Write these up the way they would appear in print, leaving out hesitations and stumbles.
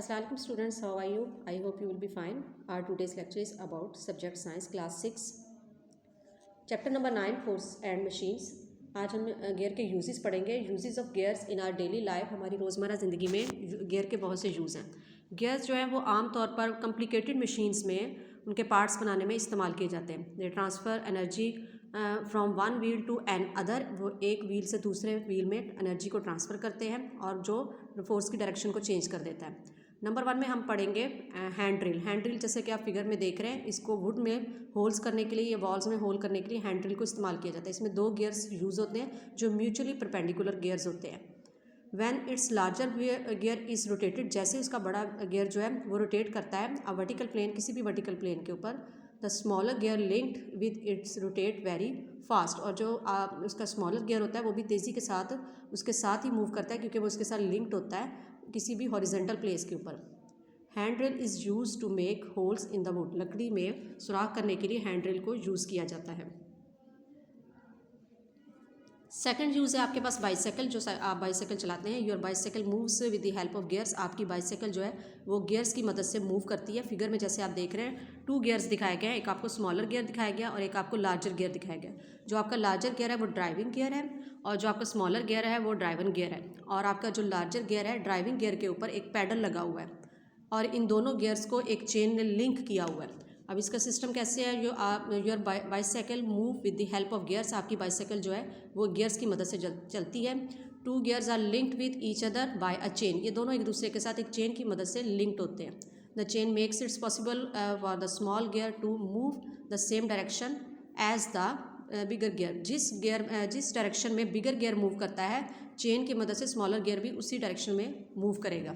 Assalamualaikum students, how are you? I hope you will be fine. Our today's lecture is about subject science class 6 chapter number 9 force and machines. आज हम gear के uses पढ़ेंगे. Uses of gears in are daily life. हमारी रोज़मर्रा ज़िंदगी में gear के बहुत से यूज़ हैं. गियर्स जो हैं वो आम तौर पर कॉम्प्लिकेटेड मशीन्स में उनके पार्ट्स बनाने में इस्तेमाल किए जाते हैं. They transfer energy from one wheel to another. वो एक व्हील से दूसरे व्हील में एनर्जी को ट्रांसफ़र करते हैं और जो फोर्स की डायरेक्शन को चेंज कर देता है. नंबर 1 में हम पढ़ेंगे हैंड ड्रिल. हैंड ड्रिल जैसे कि आप फिगर में देख रहे हैं, इसको वुड में होल्स करने के लिए या वॉल्स में होल करने के लिए हैंड ड्रिल को इस्तेमाल किया जाता है. इसमें 2 गियर्स यूज़ होते हैं जो म्यूचुअली परपेंडिकुलर गियर्स होते हैं. When it's larger gear is rotated, जैसे उसका बड़ा गियर जो है वो रोटेट करता है अ वर्टिकल प्लेन, किसी भी वर्टिकल प्लेन के ऊपर, the smaller gear linked with its rotate very fast. और जो उसका स्मॉलर गियर होता है वो भी तेज़ी के साथ उसके साथ ही मूव करता है क्योंकि वो उसके साथ लिंक्ड होता है किसी भी हॉरिजेंटल प्लेस के ऊपर. Hand drill is use to make holes in the wood. लकड़ी में सुराख करने के लिए हैंड ड्रिल को यूज़ किया जाता है. सेकंड यूज़ है आपके पास बाइसाइकिल. जो आप बाइसाइकिल चलाते हैं, your bicycle moves with the help of gears. आपकी बाइसाइकिल जो है वो गियर्स की मदद से मूव करती है. फिगर में जैसे आप देख रहे हैं 2 गियर्स दिखाए गए हैं. एक आपको स्मॉलर गियर दिखाया गया और एक आपको लार्जर गियर दिखाया गया. जो आपका लार्जर गियर है वो ड्राइविंग गियर है और जो आपका स्मॉलर गियर है वो ड्राइवन गियर है. और आपका जो लार्जर गियर है, ड्राइविंग गियर के ऊपर एक पैडल लगा हुआ है और इन दोनों गियर्स को एक चेन ने लिंक किया हुआ है. अब इसका सिस्टम कैसे है? Your bicycle move with the help of gears. आपकी बाइसाइकिल जो है वो गियर्स की मदद से चलती है. 2 gears are linked with each other by a chain. ये दोनों एक दूसरे के साथ एक चेन की मदद से लिंक्ड होते हैं. The chain makes its possible for the small gear to move the same direction as the bigger gear. जिस डायरेक्शन में बिगर गियर मूव करता है, चेन की मदद से स्मॉलर गियर भी उसी डायरेक्शन में मूव करेगा.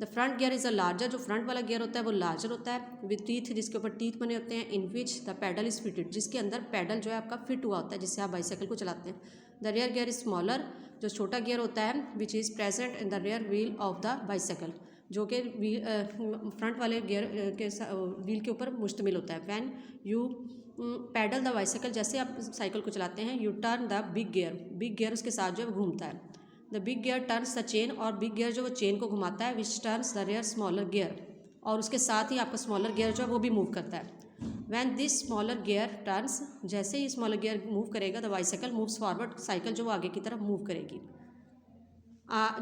The front gear is a larger. जो फ्रंट वाला गियर होता है वो लार्जर होता है विद टीथ, जिसके ऊपर टीथ बने होते हैं. In which the pedal is fitted, जिसके अंदर पैडल जो है आपका फिट हुआ होता है जिससे आप बाइसाइकिल को चलाते हैं. The rear gear is smaller. जो छोटा गियर होता है which is present in the rear wheel of the bicycle, जो कि फ्रंट वाले गियर के व्हील के ऊपर मुश्तमिल होता है. When you pedal the bicycle, जैसे आप साइकिल को चलाते हैं, you turn the big gear. Big gear उसके साथ जो है घूमता है. The big gear turns the chain. और बिग गियर जो वो चेन को घुमाता है which turns the rear smaller gear. और उसके साथ ही आपका स्मॉलर गियर जो है वो भी मूव करता है. When this smaller gear turns, जैसे ही स्मॉलर गियर मूव करेगा the bicycle moves forward. Cycle जो वो आगे की तरफ मूव करेगी.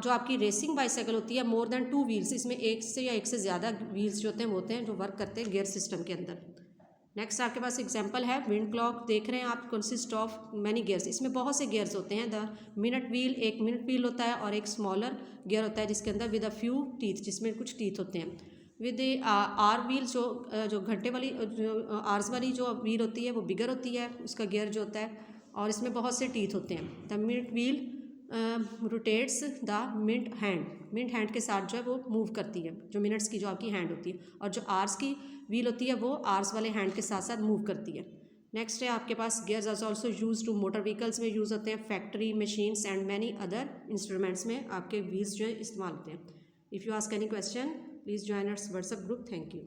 जो आपकी रेसिंग बाइसाइकिल होती है, मोर देन 2 व्हील्स, इसमें एक से या एक से ज़्यादा व्हील्स जो होते हैं जो वर्क करते हैं गियर सिस्टम के अंदर. नेक्स्ट आपके पास एग्जांपल है विंड क्लॉक. देख रहे हैं आप, कंसिस्ट ऑफ मैनी गियर्स. इसमें बहुत से गियर्स होते हैं. द मिनट व्हील, एक मिनट व्हील होता है और एक स्मॉलर गियर होता है जिसके अंदर विद अ फ्यू टीथ, जिसमें कुछ टीथ होते हैं. विद आर व्हील, जो घंटे वाली जो आर्स वाली जो व्हील होती है वो बिगर होती है, उसका गियर जो होता है, और इसमें बहुत से टीथ होते हैं. The minute wheel rotates the minute hand. Minute hand के साथ जो है वो मूव करती है, जो मिनट्स की जो आपकी हैंड होती है. और जो आर्स की व्हील होती है वो आर्स वाले हैंड के साथ साथ मूव करती है. नेक्स्ट है आपके पास gears are also use to motor vehicles में यूज़ होते हैं, factory machines and many other instruments में आपके व्हील्स जो है इस्तेमाल होते हैं. If you ask any question please join us WhatsApp group. Thank you.